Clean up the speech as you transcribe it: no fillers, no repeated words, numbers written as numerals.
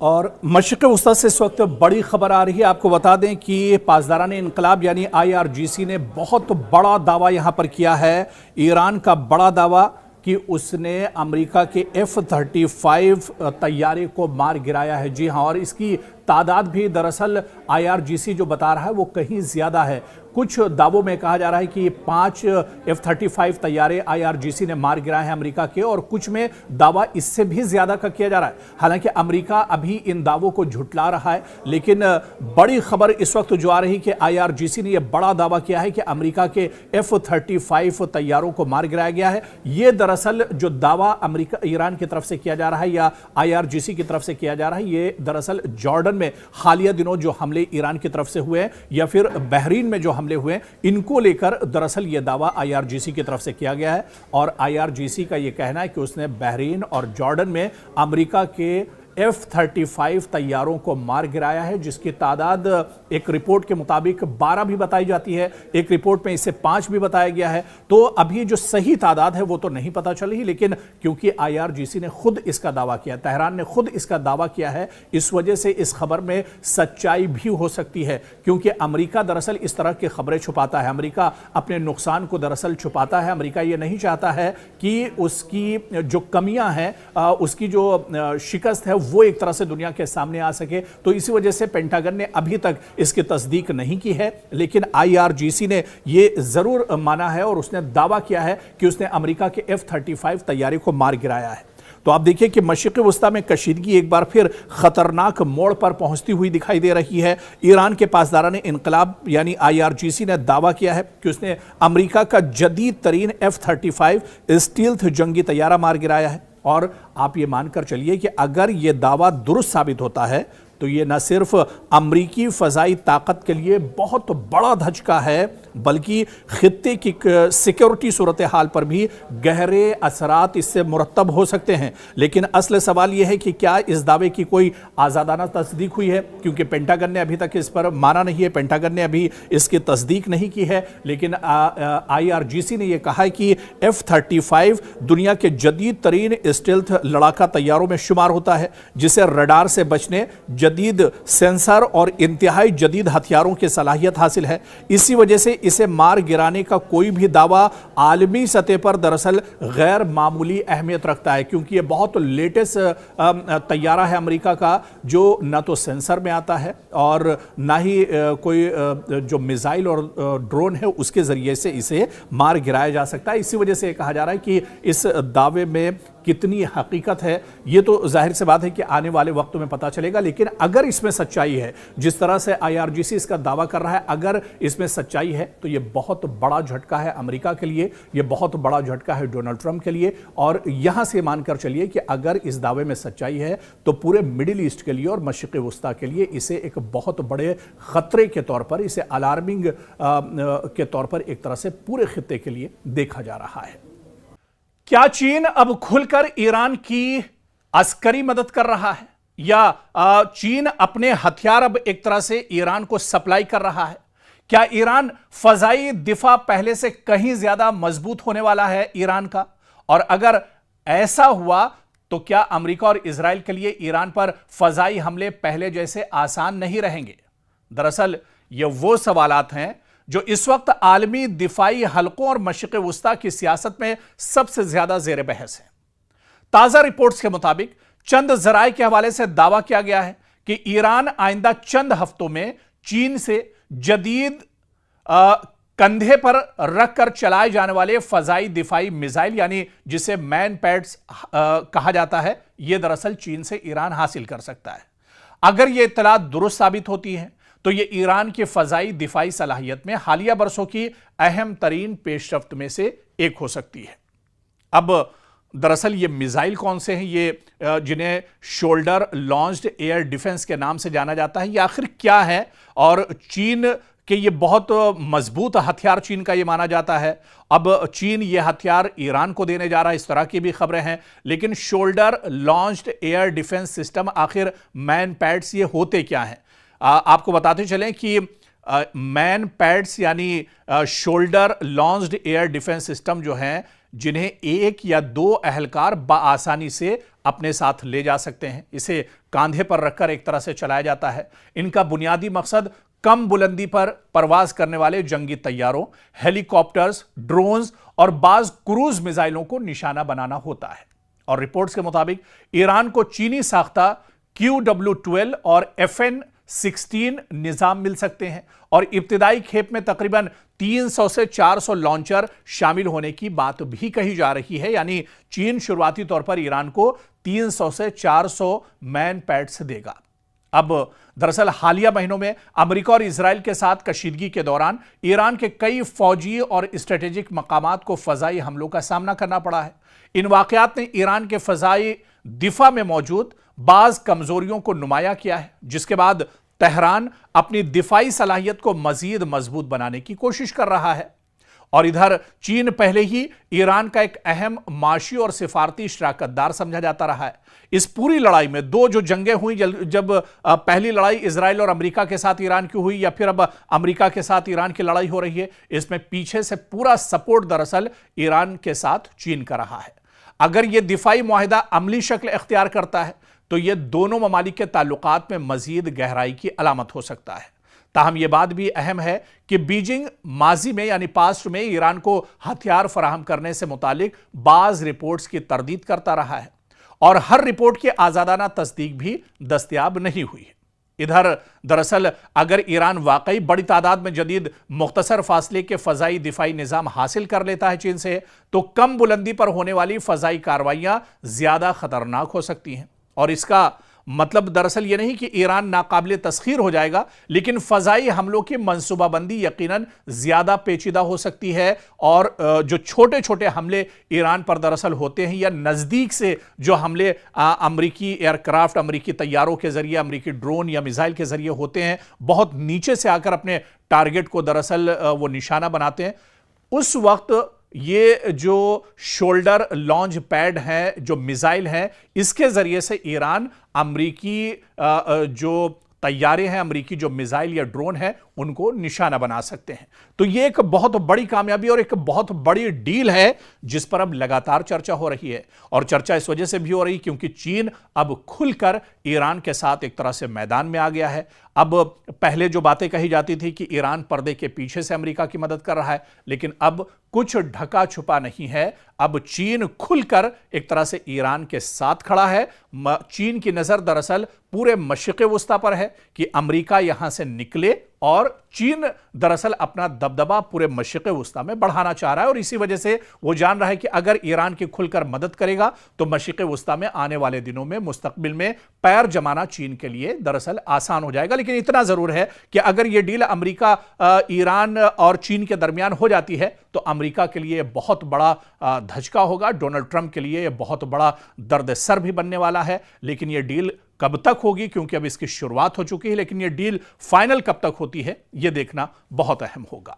और मशरिक़ वस्ता से इस वक्त बड़ी खबर आ रही है। आपको बता दें कि पासदारान इनकलाब यानी IRGC ने बहुत बड़ा दावा यहां पर किया है। ईरान का बड़ा दावा कि उसने अमेरिका के F-35 तैयारे को मार गिराया है। जी हां, और इसकी तादाद भी दरअसल IRGC जो बता रहा है वो कहीं ज्यादा है। कुछ दावों में कहा जा रहा है कि 5 F-35 तैयारे IRGC ने मार गिराए हैं अमेरिका के, और कुछ में दावा इससे भी ज्यादा का किया जा रहा है। हालांकि अमेरिका अभी इन दावों को झुटला रहा है, लेकिन बड़ी खबर इस वक्त जो आ रही कि IRGC ने यह बड़ा दावा किया है कि अमेरिका के F-35 तैयारों को मार गिराया गया है। यह दरअसल जो दावा अमेरिका ईरान की तरफ से किया जा रहा है या IRGC की तरफ से किया जा रहा है, ये दरअसल जॉर्डन में हालिया दिनों जो हमले ईरान की तरफ से हुए हैं या फिर बहरीन में जो हमले हुए, इनको लेकर दरअसल यह दावा IRGC की तरफ से किया गया है। और IRGC का यह कहना है कि उसने बहरीन और जॉर्डन में अमेरिका के F-35 तैयारों को मार गिराया है, जिसकी तादाद एक रिपोर्ट के मुताबिक 12 भी बताई जाती है, एक रिपोर्ट में इसे 5 भी बताया गया है। तो अभी जो सही तादाद है वो तो नहीं पता चल रही, लेकिन क्योंकि IRGC ने खुद इसका दावा किया, तेहरान ने खुद इसका दावा किया है, इस वजह से इस खबर में सच्चाई भी हो सकती है। क्योंकि अमेरिका दरअसल इस तरह की खबरें छुपाता है, अमेरिका अपने नुकसान को दरअसल छुपाता है। अमेरिका ये नहीं चाहता है कि उसकी जो कमियां हैं, उसकी जो शिकस्त है वो एक तरह से दुनिया के सामने आ सके। तो इसी वजह से पेंटागन ने अभी तक इसकी तस्दीक नहीं की है, लेकिन IRGC ने यह जरूर माना है और उसने दावा किया है कि उसने अमेरिका के F-35 तैयारे को मार गिराया है। तो आप देखिए कि मशरिक़ वस्ता में कशीदगी एक बार फिर खतरनाक मोड़ पर पहुंचती हुई दिखाई दे रही है। ईरान के पासदारान इनकलाब यानी IRGC ने दावा किया है कि उसने अमेरिका का जदीद तरीन F-35 स्टील्थ जंगी तैयारा मार गिराया है। और आप ये मानकर चलिए कि अगर ये दावा दुरुस्त साबित होता है तो ये न सिर्फ अमरीकी फ़ज़ाई ताकत के लिए बहुत बड़ा धचका है, बल्कि खित्ते की सिक्योरिटी सूरत हाल पर भी गहरे असरात इससे मुरत्तब हो सकते हैं। लेकिन असल सवाल यह है कि क्या इस दावे की कोई आज़ादाना तस्दीक हुई है, क्योंकि पेंटागन ने अभी तक इस पर माना नहीं है, पेंटागन ने अभी इसकी तस्दीक नहीं की है। लेकिन IRGC ने यह कहा है कि F-35 दुनिया के जदीद तरीन स्टेल्थ लड़ाका तैयारों में शुमार होता है, जिसे रडार से बचने, जदीद सेंसर और इंतहाई जदीद हथियारों की सलाहियत हासिल है। इसी वजह से इसे मार गिराने का कोई भी दावा आलमी सतह पर दरअसल गैर मामूली अहमियत रखता है, क्योंकि यह बहुत लेटेस्ट तैयारा है अमेरिका का, जो न तो सेंसर में आता है और ना ही कोई जो मिसाइल और ड्रोन है उसके जरिए से इसे मार गिराया जा सकता है। इसी वजह से कहा जा रहा है कि इस दावे में कितनी हकीकत है ये तो जाहिर सी बात है कि आने वाले वक्तों में पता चलेगा। लेकिन अगर इसमें सच्चाई है, जिस तरह से IRGC इसका दावा कर रहा है, अगर इसमें सच्चाई है तो ये बहुत बड़ा झटका है अमेरिका के लिए, ये बहुत बड़ा झटका है डोनाल्ड ट्रंप के लिए। और यहां से मानकर चलिए कि अगर इस दावे में सच्चाई है तो पूरे मिडिल ईस्ट के लिए और मशरिक़ वस्ता के लिए इसे एक बहुत बड़े खतरे के तौर पर, इसे अलार्मिंग के तौर पर एक तरह से पूरे खित्ते के लिए देखा जा रहा है। क्या चीन अब खुलकर ईरान की अस्करी मदद कर रहा है, या चीन अपने हथियार अब एक तरह से ईरान को सप्लाई कर रहा है? क्या ईरान फजाई दिफा पहले से कहीं ज्यादा मजबूत होने वाला है ईरान का? और अगर ऐसा हुआ तो क्या अमेरिका और इजराइल के लिए ईरान पर फजाई हमले पहले जैसे आसान नहीं रहेंगे? दरअसल ये वो सवालात हैं जो इस वक्त आलमी दिफाई हलकों और मशरिक़ वस्ता की सियासत में सबसे ज्यादा जेर बहस है। ताजा रिपोर्ट्स के मुताबिक चंद जराए के हवाले से दावा किया गया है कि ईरान आइंदा चंद हफ्तों में चीन से जदीद कंधे पर रखकर चलाए जाने वाले फजाई दिफाई मिसाइल, यानी जिसे मैन पैड्स कहा जाता है, यह दरअसल चीन से ईरान हासिल कर सकता है। अगर यह इत्तला दुरुस्त साबित होती है तो यह ईरान की फजाई दिफाई सलाहियत में हालिया बरसों की अहम तरीन पेशरफ्त में से एक हो सकती है। अब दरअसल ये मिसाइल कौन से हैं, ये जिन्हें शोल्डर लॉन्च्ड एयर डिफेंस के नाम से जाना जाता है, ये आखिर क्या है? और चीन के ये बहुत मजबूत हथियार चीन का ये माना जाता है। अब चीन ये हथियार ईरान को देने जा रहा है, इस तरह की भी खबरें हैं। लेकिन shoulder launched air defence system, आखिर मैन पैड्स ये होते क्या हैं? आपको बताते चलें कि मैन पैड्स यानी shoulder launched air defence system जो हैं, जिन्हें एक या दो अहलकार बआसानी से अपने साथ ले जा सकते हैं। इसे कांधे पर रखकर एक तरह से चलाया जाता है। इनका बुनियादी मकसद कम बुलंदी पर परवाज करने वाले जंगी तैयारों, हेलीकॉप्टर्स, ड्रोन्स और बाज क्रूज मिसाइलों को निशाना बनाना होता है। और रिपोर्ट्स के मुताबिक ईरान को चीनी साख्ता QW-12 और FN-16 निजाम मिल सकते हैं और इब्तिदाई खेप में तकरीबन 300 से 400 लॉन्चर शामिल होने की बात भी कही जा रही है। यानी चीन शुरुआती तौर पर ईरान को 300 से 400 मैन पैड्स देगा। अब दरअसल हालिया महीनों में अमेरिका और इजराइल के साथ कशीदगी के दौरान ईरान के कई फौजी और स्ट्रेटेजिक मकामात को फजाई हमलों का सामना करना पड़ा है। इन वाकयात ने ईरान के फजाई दिफा में मौजूद बाज कमजोरियों को नुमाया किया है, जिसके बाद तेहरान अपनी दिफाई सलाहियत को मजीद मजबूत बनाने की कोशिश कर रहा है। और इधर चीन पहले ही ईरान का एक अहम माशी और सिफारती शराकतदार समझा जाता रहा है। इस पूरी लड़ाई में दो जो जंगें हुई, जब पहली लड़ाई इजराइल और अमेरिका के साथ ईरान की हुई या फिर अब अमेरिका के साथ ईरान की लड़ाई हो रही है, इसमें पीछे से पूरा सपोर्ट दरअसल ईरान के साथ चीन का रहा है। अगर यह दिफाई मुआहिदा अमली शक्ल इख्तियार करता है तो यह दोनों ममालिक के ताल्लुकात में मजीद गहराई की अलामत हो सकता है। ताहम यह बात भी अहम है कि बीजिंग माजी में यानी पास्ट में ईरान को हथियार फराहम करने से मुतालिक बाज रिपोर्ट्स की तरदीद करता रहा है और हर रिपोर्ट की आजादाना तस्दीक भी दस्तयाब नहीं हुई है। इधर दरअसल अगर ईरान वाकई बड़ी तादाद में जदीद मुख्तसर फासले के फजाई दिफाई निजाम हासिल कर लेता है चीन से, तो कम बुलंदी पर होने वाली फजाई कार्रवाइयां ज्यादा खतरनाक हो सकती हैं। और इसका मतलब दरअसल यह नहीं कि ईरान नाकाबिले तस्खीर हो जाएगा, लेकिन फजाई हमलों की मंसूबाबंदी यकीनन ज्यादा पेचीदा हो सकती है। और जो छोटे छोटे हमले ईरान पर दरअसल होते हैं या नजदीक से जो हमले अमरीकी एयरक्राफ्ट, अमरीकी तैयारों के जरिए, अमरीकी ड्रोन या मिसाइल के जरिए होते हैं, बहुत नीचे से आकर अपने टारगेट को दरअसल वो निशाना बनाते हैं, उस वक्त ये जो शोल्डर लॉन्च पैड है, जो मिसाइल है, इसके जरिए से ईरान अमरीकी जो तैयारे हैं, अमरीकी जो मिसाइल या ड्रोन है, उनको निशाना बना सकते हैं। तो ये एक बहुत बड़ी कामयाबी और एक बहुत बड़ी डील है जिस पर अब लगातार चर्चा हो रही है। और चर्चा इस वजह से भी हो रही क्योंकि चीन अब खुलकर ईरान के साथ एक तरह से मैदान में आ गया है। अब पहले जो बातें कही जाती थी कि ईरान पर्दे के पीछे से अमेरिका की मदद कर रहा है, लेकिन अब कुछ ढका छुपा नहीं है। अब चीन खुलकर एक तरह से ईरान के साथ खड़ा है। चीन की नजर दरअसल पूरे मशरिक़ वुस्ता पर है कि अमेरिका यहां से निकले और चीन दरअसल अपना दबदबा पूरे मशरिक़ वुस्ता में बढ़ाना चाह रहा है। और इसी वजह से वो जान रहा है कि अगर ईरान की खुलकर मदद करेगा तो मशरिक़ वुस्ता में आने वाले दिनों में, मुस्तकबिल में पैर जमाना चीन के लिए दरअसल आसान हो जाएगा। लेकिन इतना जरूर है कि अगर यह डील अमेरिका, ईरान और चीन के दरमियान हो जाती है तो अमेरिका के लिए बहुत बड़ा धचका होगा, डोनाल्ड ट्रंप के लिए बहुत बड़ा दर्द सर भी बनने वाला है। लेकिन यह डील कब तक होगी, क्योंकि अब इसकी शुरुआत हो चुकी है, लेकिन यह डील फाइनल कब तक होती है, यह देखना बहुत अहम होगा।